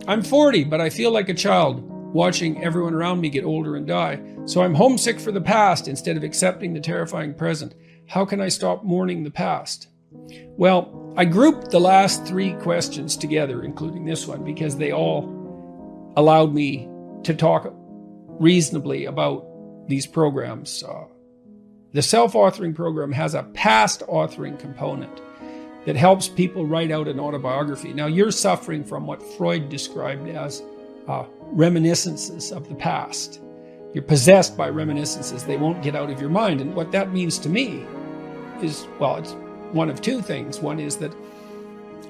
I'm 40, but I feel like a child, watching everyone around me get older and die. So I'm homesick for the past instead of accepting the terrifying present. How can I stop mourning the past? Well, I grouped the last 3 questions together, including this one, because they all allowed me to talk reasonably about these programs. The self-authoring program has a past authoring component that helps people write out an autobiography. Now, you're suffering from what Freud described as reminiscences of the past. You're possessed by reminiscences. They won't get out of your mind. And what that means to me is, well, it's one of 2 things. One is that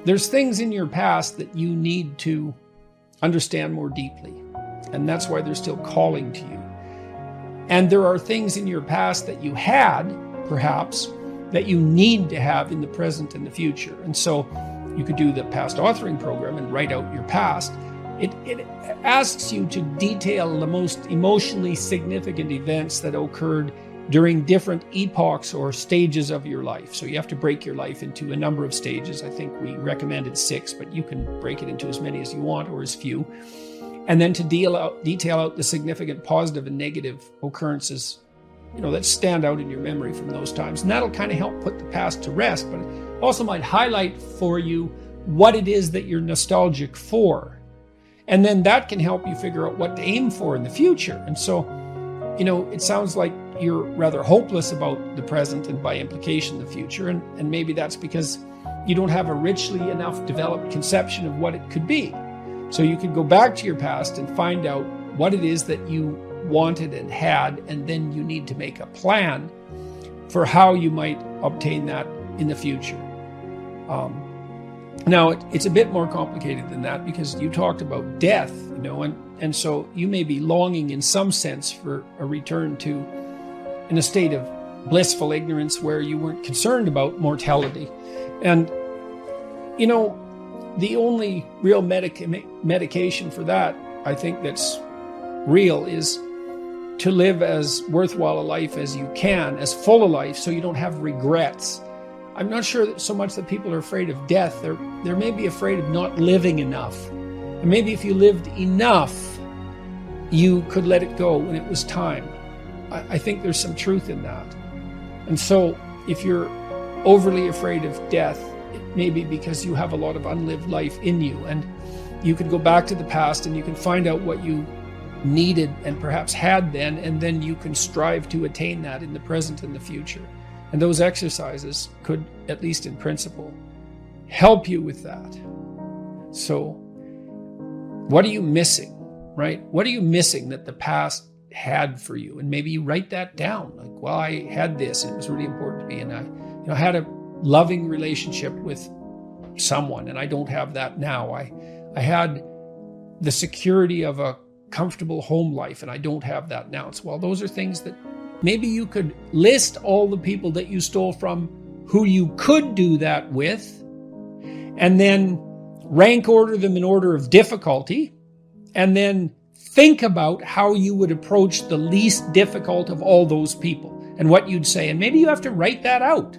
there's things in your past that you need to understand more deeply. And that's why they're still calling to you. And there are things in your past that you had, perhaps, that you need to have in the present and the future. And so you could do the past authoring program and write out your past. It asks you to detail the most emotionally significant events that occurred during different epochs or stages of your life. So you have to break your life into a number of stages. I think we recommended 6, but you can break it into as many as you want or as few. And then to detail out the significant positive and negative occurrences, that stand out in your memory from those times. And that'll kind of help put the past to rest, but it also might highlight for you what it is that you're nostalgic for. And then that can help you figure out what to aim for in the future. And so, it sounds like you're rather hopeless about the present and by implication the future. And maybe that's because you don't have a richly enough developed conception of what it could be. So you could go back to your past and find out what it is that you wanted and had, and then you need to make a plan for how you might obtain that in the future. Now, it's a bit more complicated than that because you talked about death, and so you may be longing in some sense for a return to in a state of blissful ignorance where you weren't concerned about mortality. And, the only real medication for that, I think that's real, is to live as worthwhile a life as you can, as full a life, so you don't have regrets. I'm not sure that so much that people are afraid of death. They're maybe afraid of not living enough. And maybe if you lived enough, you could let it go when it was time. I think there's some truth in that. And so if you're overly afraid of death, it may be because you have a lot of unlived life in you. And you could go back to the past and you can find out what you needed and perhaps had then, and then you can strive to attain that in the present and the future. And those exercises could, at least in principle, help you with that. So what are you missing, right? What are you missing that the past had for you? And maybe you write that down. Like, well, I had this, and it was really important to me. And I had a loving relationship with someone, and I don't have that now. I had the security of a comfortable home life, and I don't have that now. Well, those are things that maybe you could list all the people that you stole from who you could do that with, and then rank order them in order of difficulty, and then think about how you would approach the least difficult of all those people and what you'd say. And maybe you have to write that out.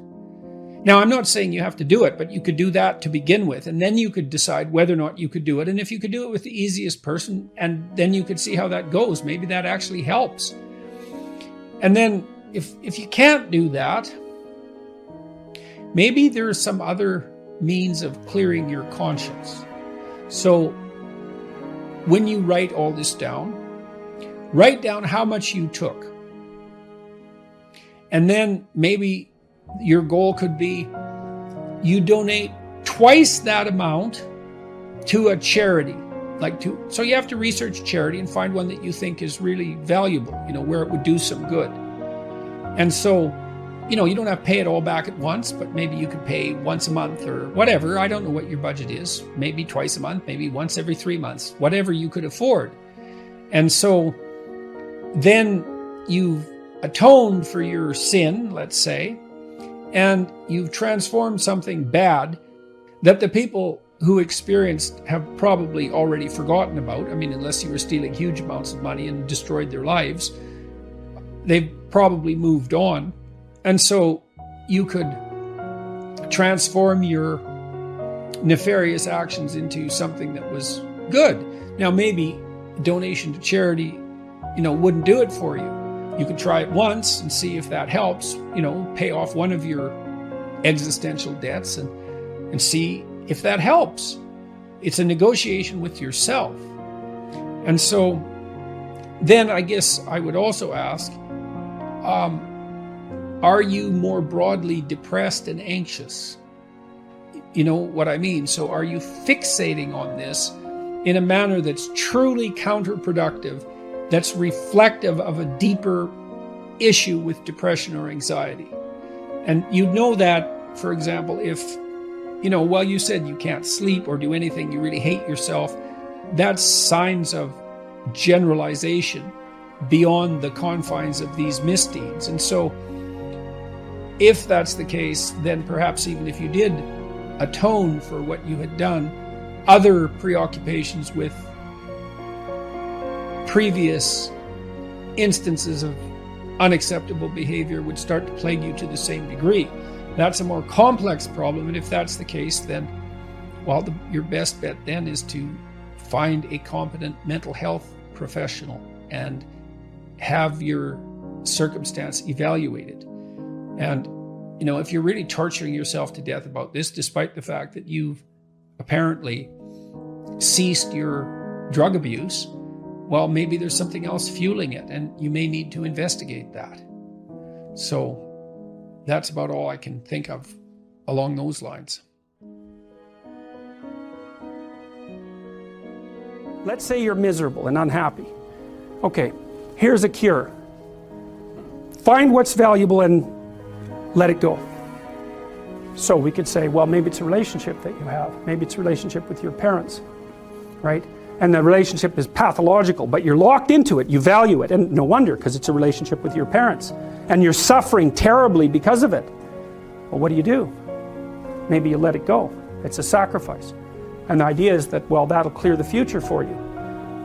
Now, I'm not saying you have to do it, but you could do that to begin with, and then you could decide whether or not you could do it. And if you could do it with the easiest person, and then you could see how that goes. Maybe that actually helps. And then if you can't do that, maybe there's some other means of clearing your conscience. So when you write all this down, write down how much you took. And then maybe your goal could be you donate twice that amount to a charity. So you have to research charity and find one that you think is really valuable, where it would do some good. And so, you don't have to pay it all back at once, but maybe you could pay once a month or whatever. I don't know what your budget is. Maybe twice a month, maybe once every 3 months, whatever you could afford. And so then you've atoned for your sin, let's say, and you've transformed something bad that the people who experienced have probably already forgotten about. I mean, unless you were stealing huge amounts of money and destroyed their lives, they've probably moved on. And so you could transform your nefarious actions into something that was good. Now, maybe donation to charity, wouldn't do it for you. You could try it once and see if that helps, pay off one of your existential debts and see if that helps. It's a negotiation with yourself. And so then I guess I would also ask, are you more broadly depressed and anxious? You know what I mean? So are you fixating on this in a manner that's truly counterproductive, that's reflective of a deeper issue with depression or anxiety? And you'd know that, for example, if, while you said you can't sleep or do anything, you really hate yourself, that's signs of generalization beyond the confines of these misdeeds. And so if that's the case, then perhaps even if you did atone for what you had done, other preoccupations with previous instances of unacceptable behavior would start to plague you to the same degree. That's a more complex problem, and if that's the case, then, your best bet then is to find a competent mental health professional and have your circumstance evaluated. And, if you're really torturing yourself to death about this, despite the fact that you've apparently ceased your drug abuse, well, maybe there's something else fueling it, and you may need to investigate that. So that's about all I can think of along those lines. Let's say you're miserable and unhappy. Okay, here's a cure. Find what's valuable and let it go. So we could say, well, maybe it's a relationship that you have. Maybe it's a relationship with your parents, right? And the relationship is pathological, but you're locked into it. You value it. And no wonder, because it's a relationship with your parents. And you're suffering terribly because of it. Well, what do? Maybe you let it go. It's a sacrifice. And the idea is that, that'll clear the future for you.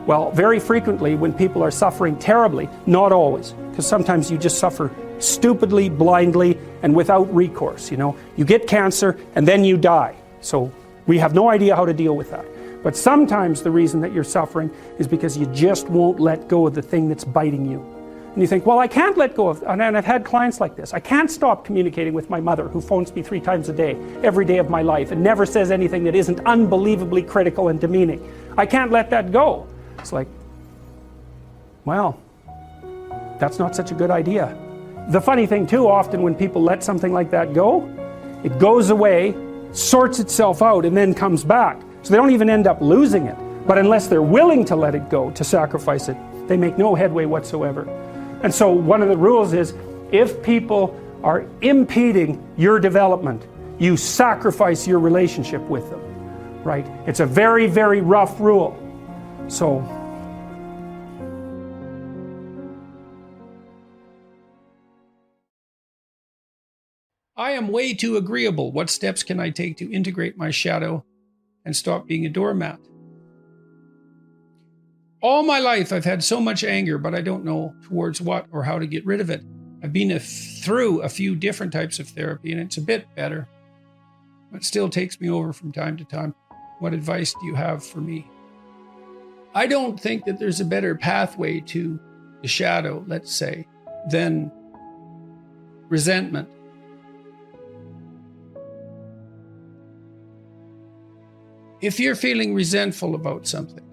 Well, very frequently when people are suffering terribly, not always, because sometimes you just suffer stupidly, blindly, and without recourse. You get cancer and then you die. So we have no idea how to deal with that. But sometimes the reason that you're suffering is because you just won't let go of the thing that's biting you. And you think, well, I can't let go of, and I've had clients like this. I can't stop communicating with my mother, who phones me 3 times a day, every day of my life, and never says anything that isn't unbelievably critical and demeaning. I can't let that go. It's like, well, that's not such a good idea. The funny thing too, often when people let something like that go, it goes away, sorts itself out, and then comes back. So they don't even end up losing it. But unless they're willing to let it go, to sacrifice it, they make no headway whatsoever. And so one of the rules is, if people are impeding your development, you sacrifice your relationship with them, right? It's a very, very rough rule. So I am way too agreeable. What steps can I take to integrate my shadow and stop being a doormat? All my life I've had so much anger, but I don't know towards what or how to get rid of it. I've been through a few different types of therapy and it's a bit better, but still takes me over from time to time. What advice do you have for me? I don't think that there's a better pathway to the shadow, let's say, than resentment. If you're feeling resentful about something,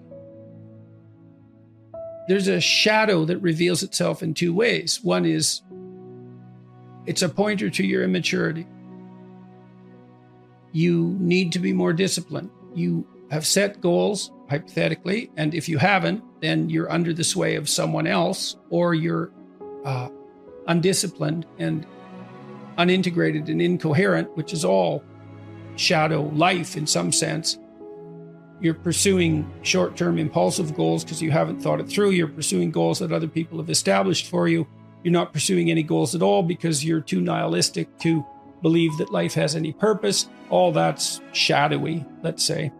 there's a shadow that reveals itself in 2 ways. One is, it's a pointer to your immaturity. You need to be more disciplined. You have set goals, hypothetically, and if you haven't, then you're under the sway of someone else, or you're undisciplined and unintegrated and incoherent, which is all shadow life in some sense. You're pursuing short-term impulsive goals because you haven't thought it through. You're pursuing goals that other people have established for you. You're not pursuing any goals at all because you're too nihilistic to believe that life has any purpose. All that's shadowy, let's say.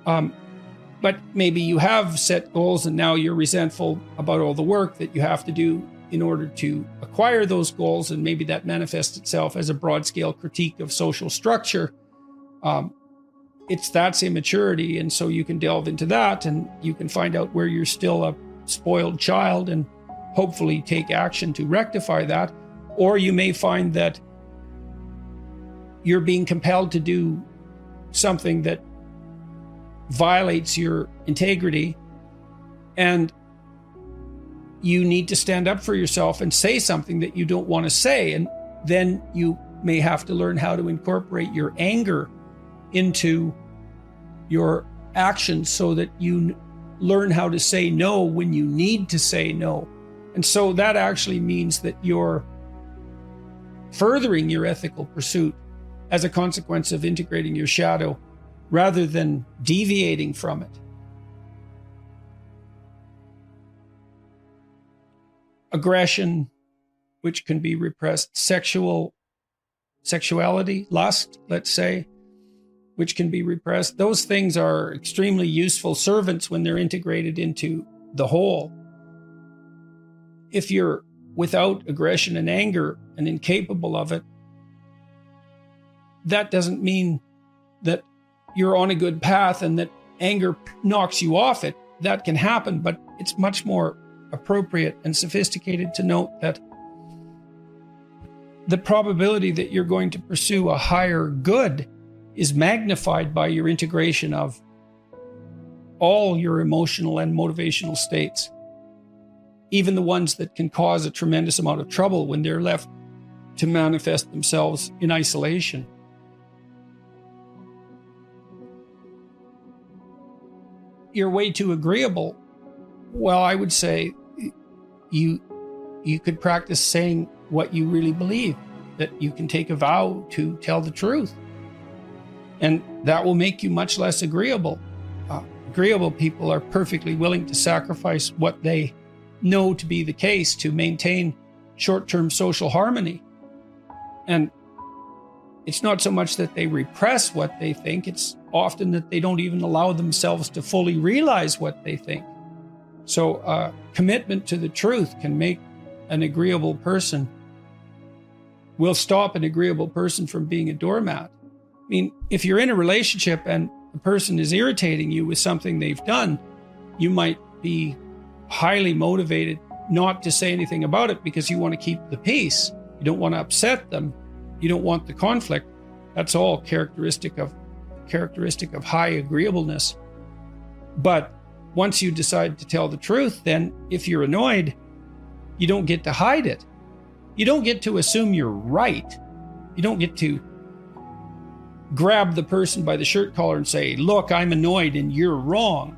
But maybe you have set goals and now you're resentful about all the work that you have to do in order to acquire those goals, and maybe that manifests itself as a broad-scale critique of social structure. that's immaturity. And so you can delve into that and you can find out where you're still a spoiled child and hopefully take action to rectify that. Or you may find that you're being compelled to do something that violates your integrity, and you need to stand up for yourself and say something that you don't want to say. And then you may have to learn how to incorporate your anger into your actions so that you learn how to say no when you need to say no. And so that actually means that you're furthering your ethical pursuit as a consequence of integrating your shadow rather than deviating from it. Aggression, which can be repressed, sexuality, lust, let's say, which can be repressed. Those things are extremely useful servants when they're integrated into the whole. If you're without aggression and anger and incapable of it, that doesn't mean that you're on a good path and that anger knocks you off it. That can happen, but it's much more appropriate and sophisticated to note that the probability that you're going to pursue a higher good is magnified by your integration of all your emotional and motivational states, even the ones that can cause a tremendous amount of trouble when they're left to manifest themselves in isolation. You're way too agreeable. Well, I would say you could practice saying what you really believe, that you can take a vow to tell the truth. And that will make you much less agreeable. Agreeable people are perfectly willing to sacrifice what they know to be the case to maintain short-term social harmony. And it's not so much that they repress what they think, it's often that they don't even allow themselves to fully realize what they think. So commitment to the truth can make an agreeable person, will stop an agreeable person from being a doormat. I mean, if you're in a relationship and the person is irritating you with something they've done, you might be highly motivated not to say anything about it because you want to keep the peace. You don't want to upset them. You don't want the conflict. That's all characteristic of high agreeableness. But once you decide to tell the truth, then if you're annoyed, you don't get to hide it. You don't get to assume you're right. You don't get to grab the person by the shirt collar and say, look, I'm annoyed and you're wrong.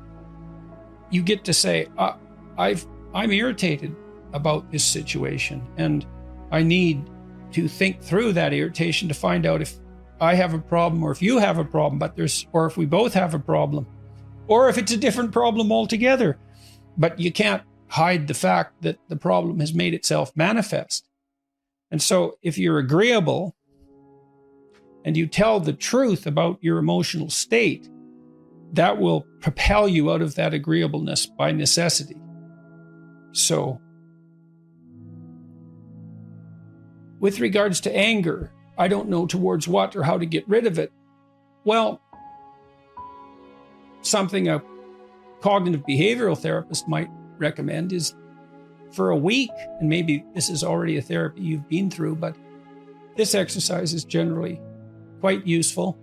You get to say, I'm irritated about this situation and I need to think through that irritation to find out if I have a problem or if you have a problem, or if we both have a problem, or if it's a different problem altogether. But you can't hide the fact that the problem has made itself manifest. And so if you're agreeable and you tell the truth about your emotional state, that will propel you out of that agreeableness by necessity. So, with regards to anger, I don't know towards what or how to get rid of it. Well, something a cognitive behavioral therapist might recommend is for a week, and maybe this is already a therapy you've been through, but this exercise is generally quite useful.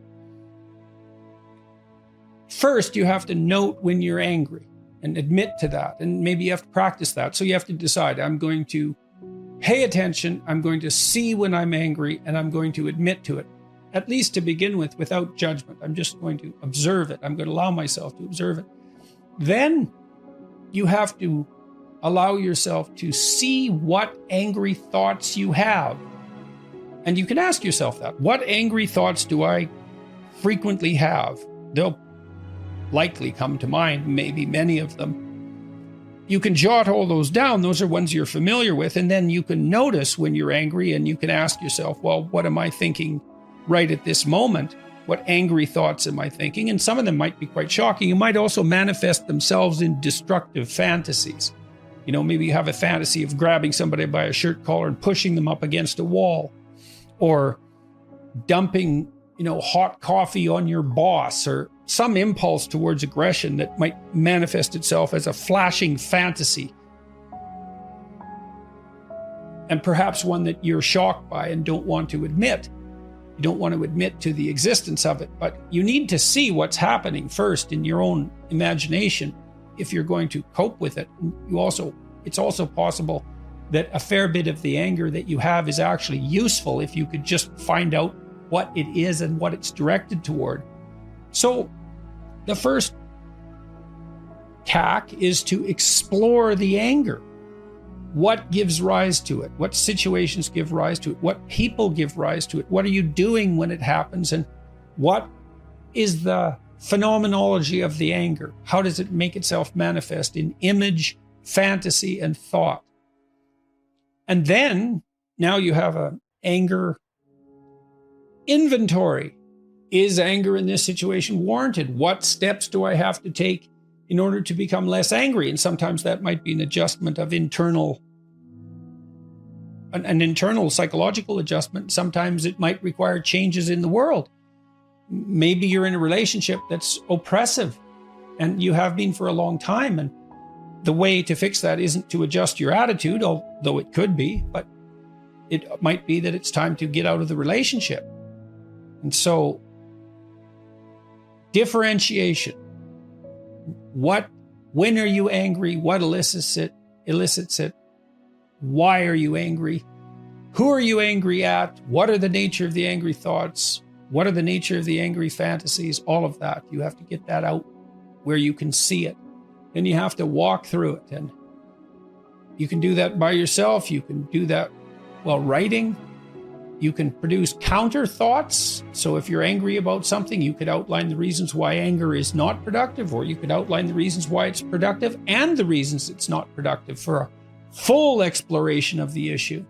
First, you have to note when you're angry and admit to that, and maybe you have to practice that. So you have to decide, I'm going to pay attention, I'm going to see when I'm angry, and I'm going to admit to it, at least to begin with, without judgment. I'm just going to observe it. I'm going to allow myself to observe it. Then you have to allow yourself to see what angry thoughts you have. And you can ask yourself that. What angry thoughts do I frequently have? They'll likely come to mind, maybe many of them. You can jot all those down. Those are ones you're familiar with. And then you can notice when you're angry and you can ask yourself, well, what am I thinking right at this moment? What angry thoughts am I thinking? And some of them might be quite shocking. You might also manifest themselves in destructive fantasies. You know, maybe you have a fantasy of grabbing somebody by a shirt collar and pushing them up against a wall, or dumping hot coffee on your boss, or some impulse towards aggression that might manifest itself as a flashing fantasy. And perhaps one that you're shocked by and don't want to admit. You don't want to admit to the existence of it, but you need to see what's happening first in your own imagination if you're going to cope with it. It's also possible that a fair bit of the anger that you have is actually useful if you could just find out what it is and what it's directed toward. So the first tack is to explore the anger. What gives rise to it? What situations give rise to it? What people give rise to it? What are you doing when it happens? And what is the phenomenology of the anger? How does it make itself manifest in image, fantasy, and thought? And then now you have an anger inventory. Is anger in this situation warranted? What steps do I have to take in order to become less angry? And sometimes that might be an adjustment of an internal psychological adjustment. Sometimes it might require changes in the world. Maybe you're in a relationship that's oppressive, and you have been for a long time, and the way to fix that isn't to adjust your attitude, although it could be, but it might be that it's time to get out of the relationship. And so, differentiation. When are you angry? What elicits it? Why are you angry? Who are you angry at? What are the nature of the angry thoughts? What are the nature of the angry fantasies? All of that. You have to get that out where you can see it. Then you have to walk through it. And you can do that by yourself. You can do that while writing. You can produce counter thoughts. So if you're angry about something, you could outline the reasons why anger is not productive, or you could outline the reasons why it's productive and the reasons it's not productive for a full exploration of the issue.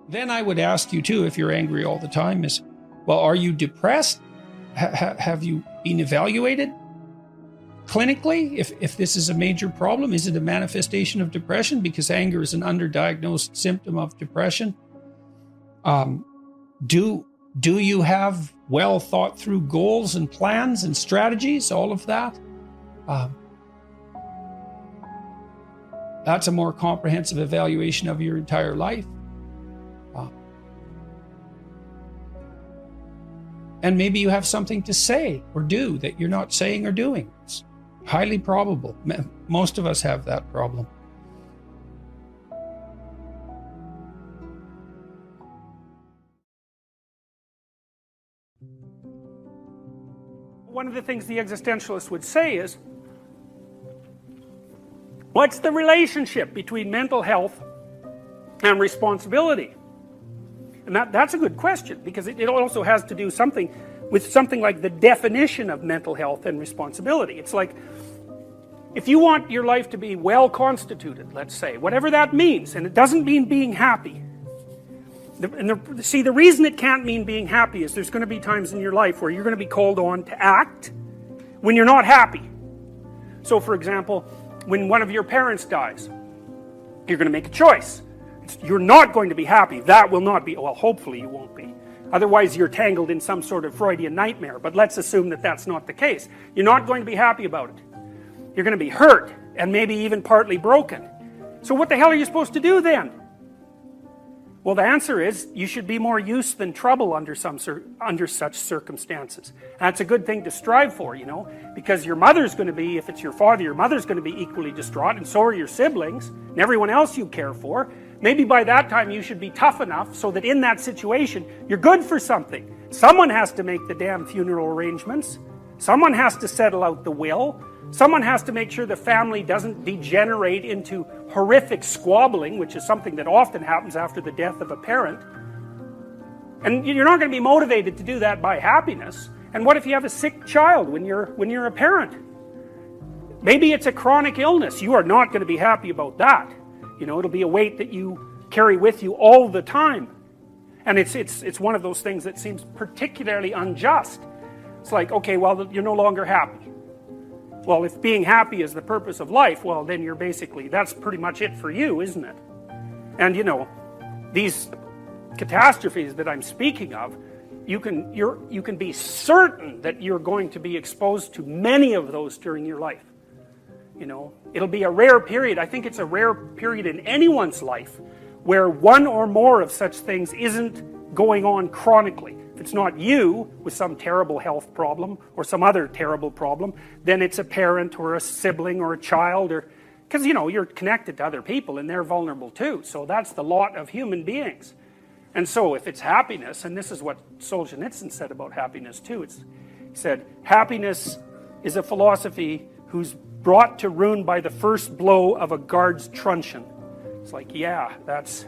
Then I would ask you too, if you're angry all the time, are you depressed? Have you been evaluated clinically? If this is a major problem, is it a manifestation of depression? Because anger is an underdiagnosed symptom of depression. Do you have well thought through goals and plans and strategies? All of that. That's a more comprehensive evaluation of your entire life. And maybe you have something to say or do that you're not saying or doing. It's highly probable. Most of us have that problem. One of the things the existentialists would say is, what's the relationship between mental health and responsibility? And that's a good question, because it also has to do with something like the definition of mental health and responsibility. It's like, if you want your life to be well constituted, let's say, whatever that means, and it doesn't mean being happy. The reason it can't mean being happy is there's going to be times in your life where you're going to be called on to act when you're not happy. So for example, when one of your parents dies, you're going to make a choice. You're not going to be happy. That will not be, well, hopefully you won't be. Otherwise you're tangled in some sort of Freudian nightmare, but let's assume that that's not the case. You're not going to be happy about it. You're going to be hurt, and maybe even partly broken. So what the hell are you supposed to do then? Well, the answer is, you should be more use than trouble under such circumstances. That's a good thing to strive for, because your mother's going to be, if it's your father, your mother's going to be equally distraught, and so are your siblings, and everyone else you care for. Maybe by that time you should be tough enough so that in that situation, you're good for something. Someone has to make the damn funeral arrangements. Someone has to settle out the will. Someone has to make sure the family doesn't degenerate into horrific squabbling, which is something that often happens after the death of a parent. And you're not going to be motivated to do that by happiness. And what if you have a sick child when you're a parent? Maybe it's a chronic illness. You are not going to be happy about that. It'll be a weight that you carry with you all the time. And it's one of those things that seems particularly unjust. It's like, okay, well, you're no longer happy. Well, if being happy is the purpose of life, well, then that's pretty much it for you, isn't it? And these catastrophes that I'm speaking of, you can be certain that you're going to be exposed to many of those during your life. You know, it'll be a rare period. I think it's a rare period in anyone's life where one or more of such things isn't going on chronically. If it's not you with some terrible health problem or some other terrible problem, then it's a parent or a sibling or a child, or because, you know, you're connected to other people and they're vulnerable too. So that's the lot of human beings. And so if it's happiness, and this is what Solzhenitsyn said about happiness too, he said, happiness is a philosophy whose brought to ruin by the first blow of a guard's truncheon. It's like, yeah, that's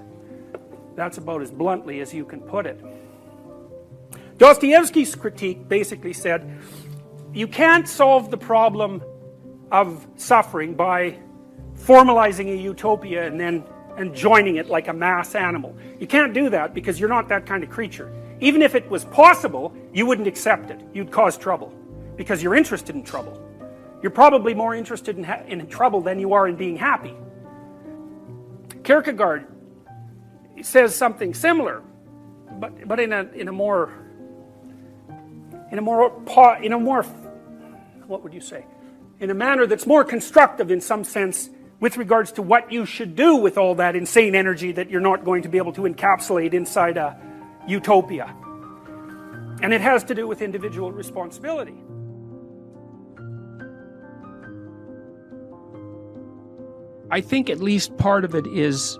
about as bluntly as you can put it. Dostoevsky's critique basically said, you can't solve the problem of suffering by formalizing a utopia and joining it like a mass animal. You can't do that because you're not that kind of creature. Even if it was possible, you wouldn't accept it. You'd cause trouble because you're interested in trouble. You're probably more interested in trouble than you are in being happy. Kierkegaard says something similar, but in a more what would you say? In a manner that's more constructive in some sense with regards to what you should do with all that insane energy that you're not going to be able to encapsulate inside a utopia. And it has to do with individual responsibility. I think at least part of it is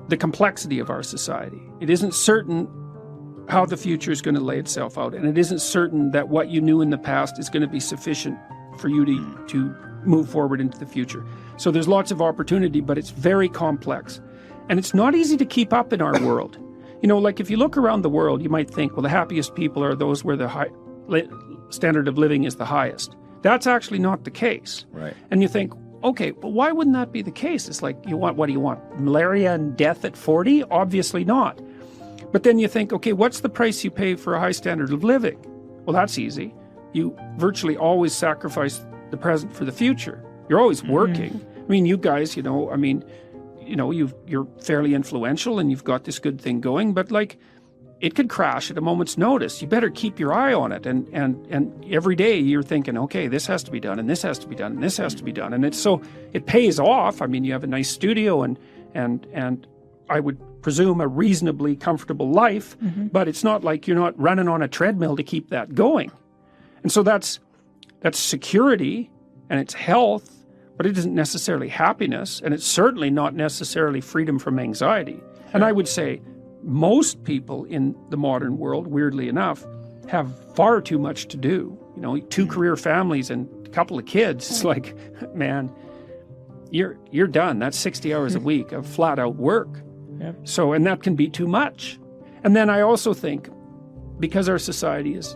the complexity of our society. It isn't certain how the future is going to lay itself out, and it isn't certain that what you knew in the past is going to be sufficient for you to move forward into the future. So there's lots of opportunity, but it's very complex. And it's not easy to keep up in our world. You know, like if you look around the world, you might think, well, the happiest people are those where the standard of living is the highest. That's actually not the case. Right. And you think, okay, but why wouldn't that be the case? It's like, what do you want? Malaria and death at 40? Obviously not. But then you think, okay, what's the price you pay for a high standard of living? Well, that's easy. You virtually always sacrifice the present for the future. You're always working. I mean, you guys, you're fairly influential and you've got this good thing going, but like, it could crash at a moment's notice. You better keep your eye on it. And every day you're thinking, okay, this has to be done, and this has to be done, and this has to be done. And it pays off. I mean, you have a nice studio and I would presume a reasonably comfortable life, but it's not like you're not running on a treadmill to keep that going. And so that's security and it's health, but it isn't necessarily happiness, and it's certainly not necessarily freedom from anxiety. Sure. And I would say most people in the modern world, weirdly enough, have far too much to do. You know, 2 career families and a couple of kids. It's like, man, you're done. That's 60 hours a week of flat out work. Yep. So, and that can be too much. And then I also think, because our society is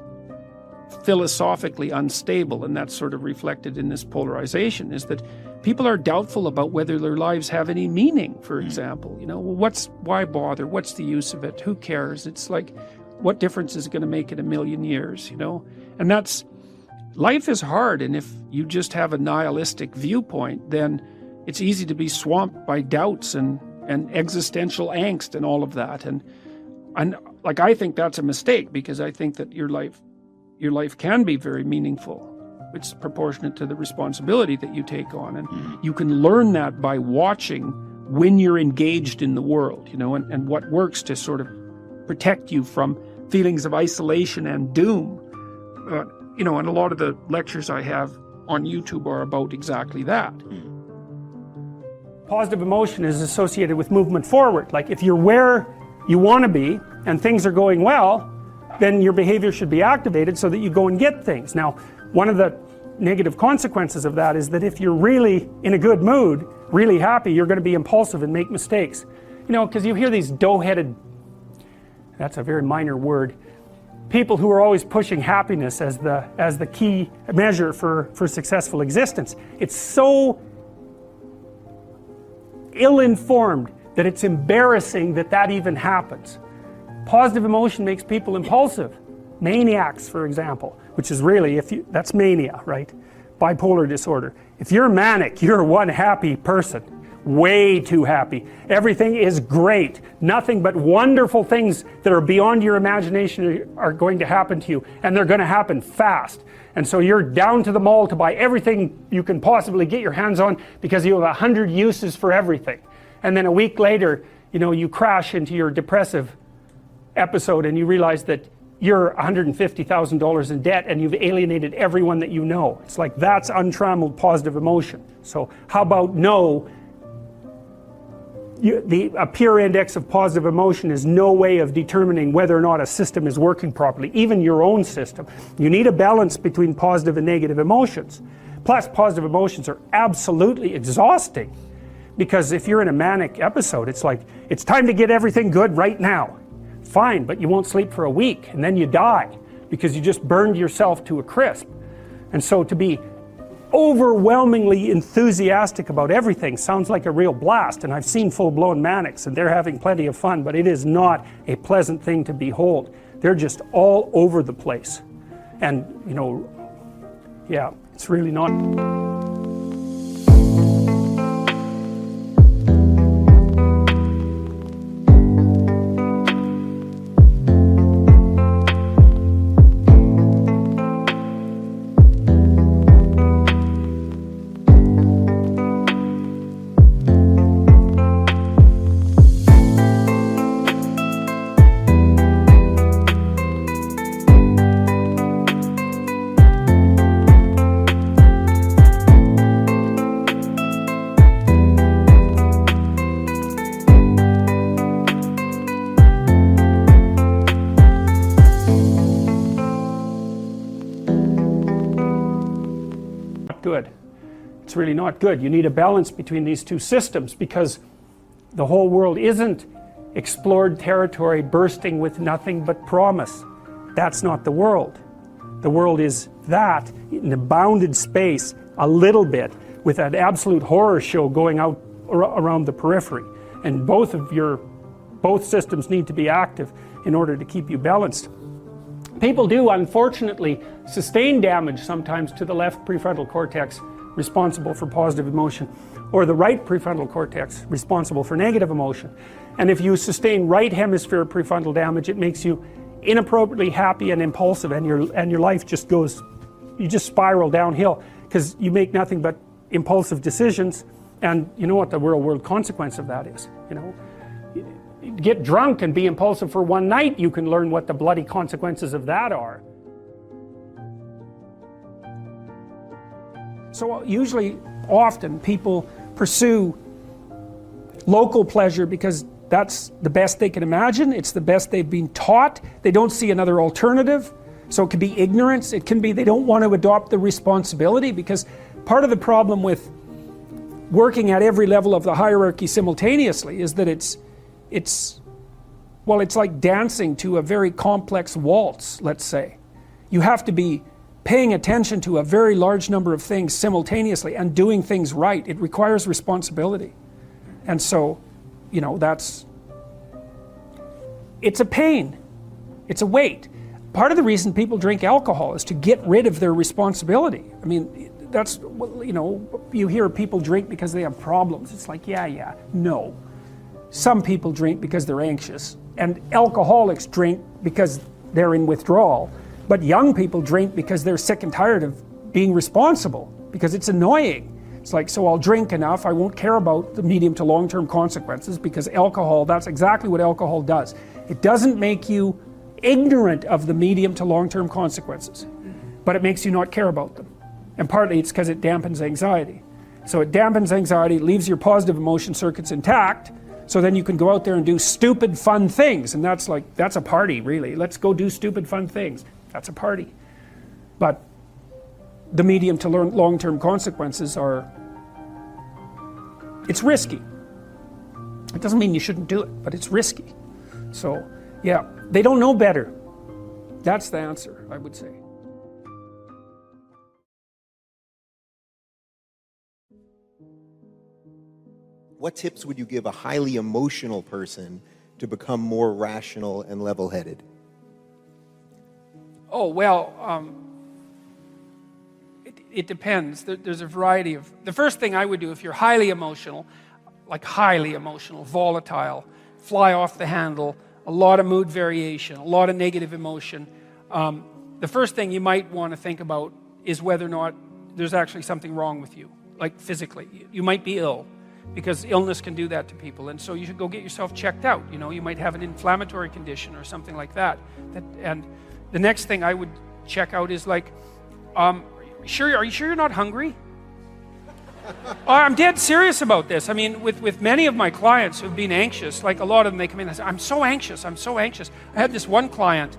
philosophically unstable, and that's sort of reflected in this polarization, is that people are doubtful about whether their lives have any meaning, for example. You know, well, why bother? What's the use of it? Who cares? It's like, what difference is it going to make in a million years, you know? And life is hard, and if you just have a nihilistic viewpoint, then it's easy to be swamped by doubts and existential angst and all of that. And like, I think that's a mistake, because I think that your life can be very meaningful. It's proportionate to the responsibility that you take on. And you can learn that by watching when you're engaged in the world, you know, and what works to sort of protect you from feelings of isolation and doom. You know, and a lot of the lectures I have on YouTube are about exactly that. Positive emotion is associated with movement forward. Like, if you're where you want to be and things are going well, then your behavior should be activated so that you go and get things. Now, one of the negative consequences of that is that if you're really in a good mood, really happy, you're going to be impulsive and make mistakes. You know, because you hear these dough-headed, that's a very minor word, people who are always pushing happiness as the key measure for successful existence. It's so ill-informed that it's embarrassing that even happens. Positive emotion makes people impulsive. Maniacs, for example, which is really, that's mania, right? Bipolar disorder. If you're manic, you're one happy person. way too happy. Everything is great. Nothing but wonderful things that are beyond your imagination are going to happen to you, and they're going to happen fast. And so you're down to the mall to buy everything you can possibly get your hands on because you have 100 uses for everything. And then a week later, you know, you crash into your depressive episode and you realize that you're $150,000 in debt and you've alienated everyone that you know. It's like, that's untrammeled positive emotion. So how about no? A pure index of positive emotion is no way of determining whether or not a system is working properly, even your own system. You need a balance between positive and negative emotions. Plus, positive emotions are absolutely exhausting, because if you're in a manic episode, it's like, it's time to get everything good right now. Fine, but you won't sleep for a week, and then you die because you just burned yourself to a crisp. And so to be overwhelmingly enthusiastic about everything sounds like a real blast, and I've seen full-blown manics and they're having plenty of fun, but it is not a pleasant thing to behold. They're just all over the place, and you know, yeah, it's really not. Good. It's really not good. You need a balance between these two systems, because the whole world isn't explored territory bursting with nothing but promise. That's not the world. The world is that in a bounded space, a little bit, with an absolute horror show going out around the periphery. And both systems need to be active in order to keep you balanced. People do, unfortunately, sustain damage sometimes to the left prefrontal cortex, responsible for positive emotion, or the right prefrontal cortex, responsible for negative emotion. And if you sustain right hemisphere prefrontal damage, it makes you inappropriately happy and impulsive, and your life just goes, you just spiral downhill, because you make nothing but impulsive decisions. And you know what the real world consequence of that is, you know? Get drunk and be impulsive for one night, you can learn what the bloody consequences of that are. So usually, often, people pursue local pleasure because that's the best they can imagine, it's the best they've been taught, they don't see another alternative. So it could be ignorance, it can be they don't want to adopt the responsibility, because part of the problem with working at every level of the hierarchy simultaneously is that it's like dancing to a very complex waltz, let's say. You have to be paying attention to a very large number of things simultaneously and doing things right. It requires responsibility. And so, you know, it's a pain. It's a weight. Part of the reason people drink alcohol is to get rid of their responsibility. I mean, that's, you know, you hear people drink because they have problems. It's like, yeah, no. Some people drink because they're anxious, and alcoholics drink because they're in withdrawal. But young people drink because they're sick and tired of being responsible, because it's annoying. It's like, so I'll drink enough, I won't care about the medium to long-term consequences, because alcohol, that's exactly what alcohol does. It doesn't make you ignorant of the medium to long-term consequences, but it makes you not care about them. And partly it's because it dampens anxiety. So it dampens anxiety, leaves your positive emotion circuits intact, so then you can go out there and do stupid fun things, and that's a party, really. Let's go do stupid fun things. That's a party. But the medium to long-term consequences it's risky. It doesn't mean you shouldn't do it, but it's risky. So, yeah, they don't know better. That's the answer, I would say. What tips would you give a highly emotional person to become more rational and level-headed? Oh, well, it depends. There's a variety of... The first thing I would do, if you're highly emotional, like highly emotional, volatile, fly off the handle, a lot of mood variation, a lot of negative emotion, the first thing you might want to think about is whether or not there's actually something wrong with you, like physically. You might be ill, because illness can do that to people, and so you should go get yourself checked out. You know, you might have an inflammatory condition or something like that. And the next thing I would check out is like, are you sure you're not hungry? I'm dead serious about this. I mean, with many of my clients who've been anxious, like a lot of them, they come in and say, I'm so anxious. I had this one client,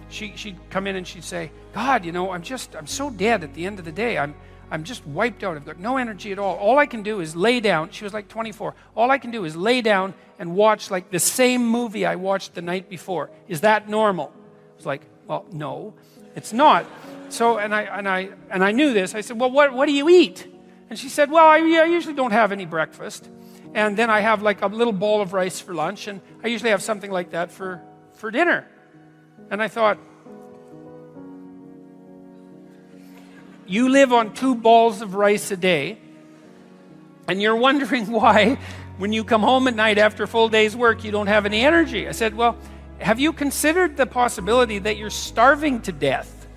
she'd come in and she'd say, God, you know, I'm so dead at the end of the day. I'm just wiped out. I've got no energy at all. All I can do is lay down. She was like 24. All I can do is lay down and watch like the same movie I watched the night before. Is that normal? I was like, well, no, it's not. So, and I knew this. I said, well, what do you eat? And she said, well, I usually don't have any breakfast. And then I have like a little bowl of rice for lunch. And I usually have something like that for dinner. And I thought, you live on 2 balls of rice a day, and you're wondering why, when you come home at night after a full day's work, you don't have any energy. I said, well, have you considered the possibility that you're starving to death?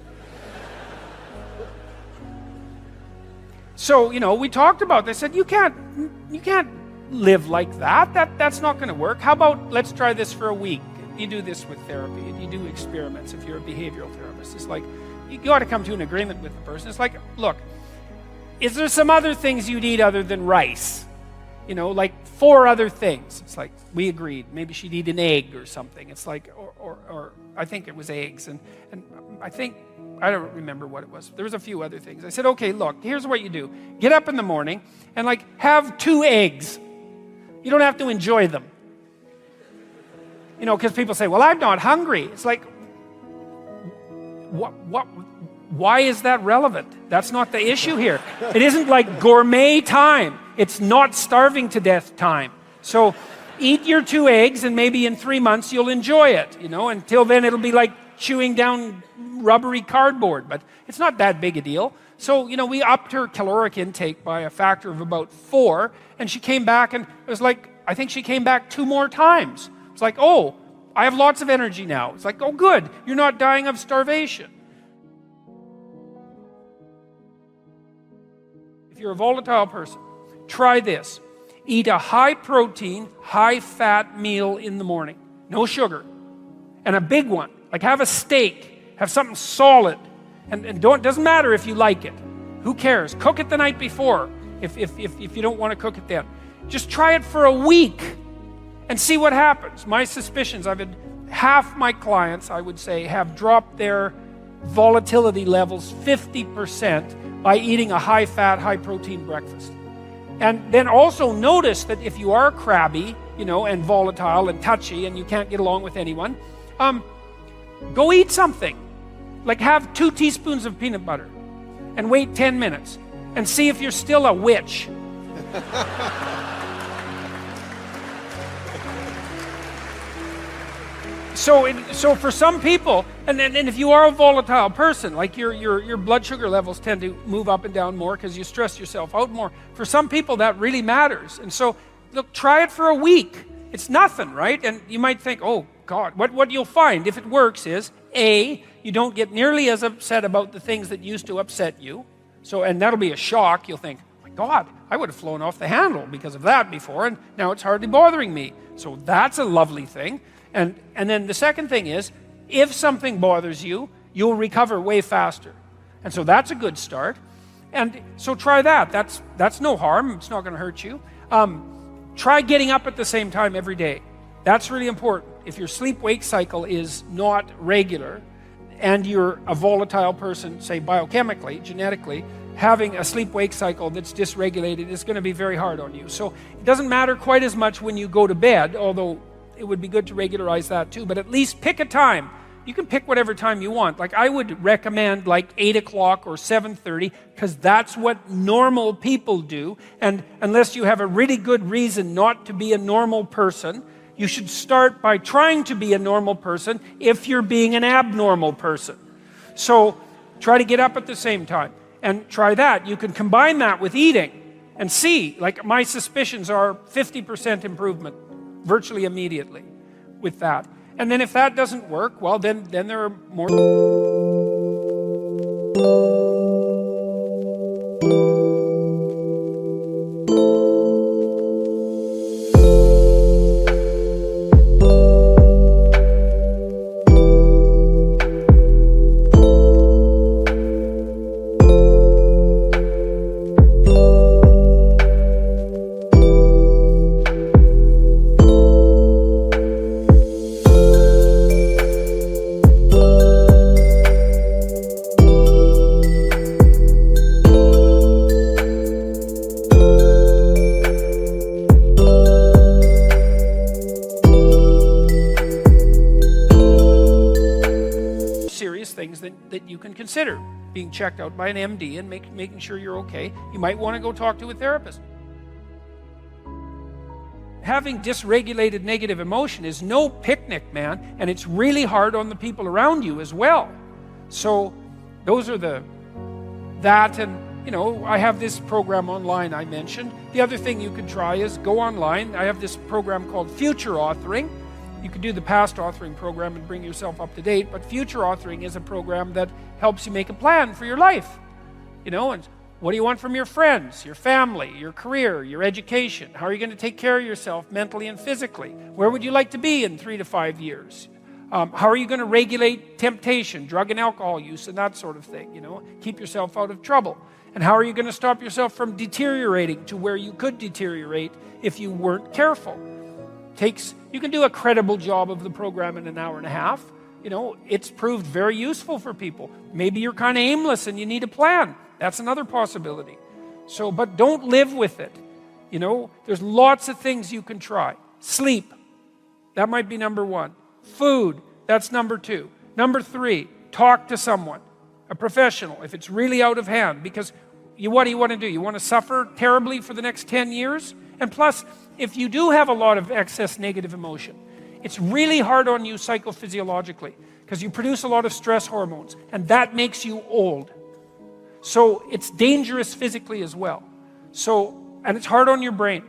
So, you know, we talked about this. I said, you can't live like that. That's not going to work. How about let's try this for a week? You do this with therapy, and you do experiments if you're a behavioral therapist. It's like, you got to come to an agreement with the person. It's like, look, is there some other things you'd eat other than rice? You know, like 4 other things. It's like, we agreed. Maybe she'd eat an egg or something. It's like, or I think it was eggs. And I don't remember what it was. There was a few other things. I said, okay, look, here's what you do. Get up in the morning and like have 2 eggs. You don't have to enjoy them. You know, because people say, well, I'm not hungry. It's like, why is that relevant? That's not the issue here. It isn't like gourmet time. It's not starving to death time. So eat your 2 eggs, and maybe in 3 months you'll enjoy it. You know, until then it'll be like chewing down rubbery cardboard, but it's not that big a deal. So, you know, we upped her caloric intake by a factor of about 4, and she came back, and it was like, I think she came back 2 more times. It's like, oh, I have lots of energy now. It's like, oh, good, you're not dying of starvation. If you're a volatile person, try this. Eat a high-protein, high-fat meal in the morning. No sugar. And a big one. Like have a steak. Have something solid. And doesn't matter if you like it. Who cares? Cook it the night before if you don't want to cook it then. Just try it for a week and see what happens. My suspicions, I've had half my clients, I would say, have dropped their volatility levels 50% by eating a high-fat, high-protein breakfast. And then also notice that if you are crabby, you know, and volatile and touchy and you can't get along with anyone, go eat something. Like have 2 teaspoons of peanut butter and wait 10 minutes and see if you're still a witch. So for some people, and if you are a volatile person, like your blood sugar levels tend to move up and down more because you stress yourself out more. For some people, that really matters. And so, look, try it for a week. It's nothing, right? And you might think, oh, God, what you'll find, if it works, is, A, you don't get nearly as upset about the things that used to upset you. So, and that'll be a shock. You'll think, oh my God, I would have flown off the handle because of that before, and now it's hardly bothering me. So that's a lovely thing. And then the second thing is, if something bothers you, you'll recover way faster. And so that's a good start. And so try that. That's no harm. It's not going to hurt you. Try getting up at the same time every day. That's really important. If your sleep-wake cycle is not regular, and you're a volatile person, say biochemically, genetically, having a sleep-wake cycle that's dysregulated is going to be very hard on you. So it doesn't matter quite as much when you go to bed, although it would be good to regularize that too, but at least pick a time. You can pick whatever time you want. Like I would recommend like 8 o'clock or 7:30 because that's what normal people do. And unless you have a really good reason not to be a normal person, you should start by trying to be a normal person if you're being an abnormal person. So try to get up at the same time and try that. You can combine that with eating. and see, like my suspicions are 50% improvement virtually immediately with that. And then if that doesn't work, well, then there are more. Things that you can consider being checked out by an MD and making sure you're okay. You might want to go talk to a therapist. Having dysregulated negative emotion is no picnic, man, and it's really hard on the people around you as well. So those are that, and you know, I have this program online I mentioned. The other thing you could try is go online. I have this program called Future Authoring. You could do the past authoring program and bring yourself up to date, but future authoring is a program that helps you make a plan for your life. You know, and what do you want from your friends, your family, your career, your education? How are you going to take care of yourself mentally and physically? Where would you like to be in 3 to 5 years? How are you going to regulate temptation, drug and alcohol use, and that sort of thing? You know, keep yourself out of trouble. And how are you going to stop yourself from deteriorating to where you could deteriorate if you weren't careful? You can do a credible job of the program in an hour and a half. You know, it's proved very useful for people. Maybe you're kind of aimless and you need a plan. That's another possibility. So, but don't live with it. You know, there's lots of things you can try. Sleep. That might be number 1. Food. That's number 2. Number 3, talk to someone, a professional, if it's really out of hand. Because what do you want to do? You want to suffer terribly for the next 10 years? And plus, if you do have a lot of excess negative emotion, it's really hard on you psychophysiologically because you produce a lot of stress hormones, and that makes you old. So it's dangerous physically as well. So, and it's hard on your brain.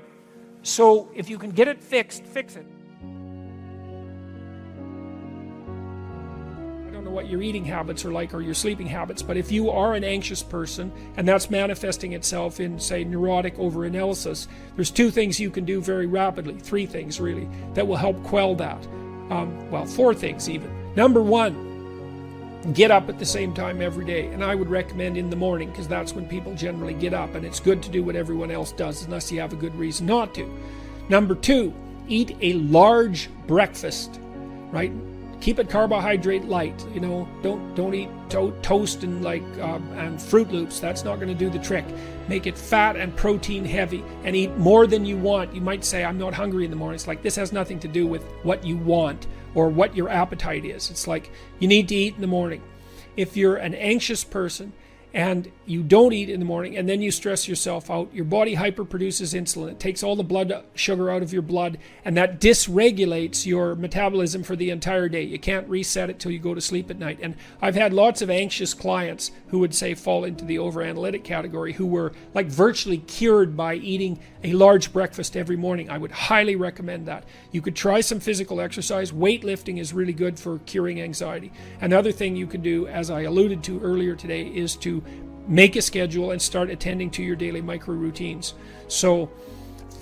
So if you can get it fixed, fix it. What your eating habits are like or your sleeping habits, but if you are an anxious person and that's manifesting itself in, say, neurotic overanalysis, there's 2 things you can do very rapidly, 3 things really, that will help quell that. Well, 4 things even. Number 1, get up at the same time every day, and I would recommend in the morning because that's when people generally get up, and it's good to do what everyone else does unless you have a good reason not to. Number 2, eat a large breakfast, right? Keep it carbohydrate light. You know, don't eat toast and and Fruit Loops. That's not going to do the trick. Make it fat and protein heavy, and eat more than you want. You might say, I'm not hungry in the morning. It's like, this has nothing to do with what you want or what your appetite is. It's like, you need to eat in the morning. If you're an anxious person and you don't eat in the morning and then you stress yourself out, your body hyperproduces insulin. It takes all the blood sugar out of your blood, and that dysregulates your metabolism for the entire day. You can't reset it till you go to sleep at night. And I've had lots of anxious clients who would say fall into the overanalytic category, who were like virtually cured by eating a large breakfast every morning. I would highly recommend that. You could try some physical exercise. Weightlifting is really good for curing anxiety. Another thing you can do, as I alluded to earlier today, is to make a schedule and start attending to your daily micro routines. So,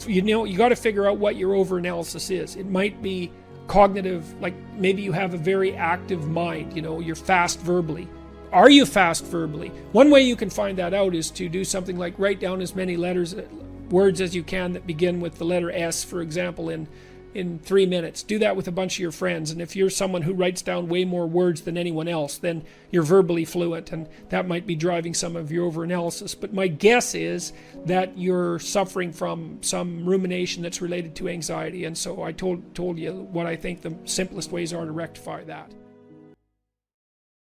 you know, you got to figure out what your overanalysis is. It might be cognitive, like maybe you have a very active mind, you know, you're fast verbally. Are you fast verbally? One way you can find that out is to do something like write down as many words as you can that begin with the letter S, for example, in 3 minutes. Do that with a bunch of your friends, and if you're someone who writes down way more words than anyone else, then you're verbally fluent, and that might be driving some of your overanalysis. But my guess is that you're suffering from some rumination that's related to anxiety, and so I told you what I think the simplest ways are to rectify that.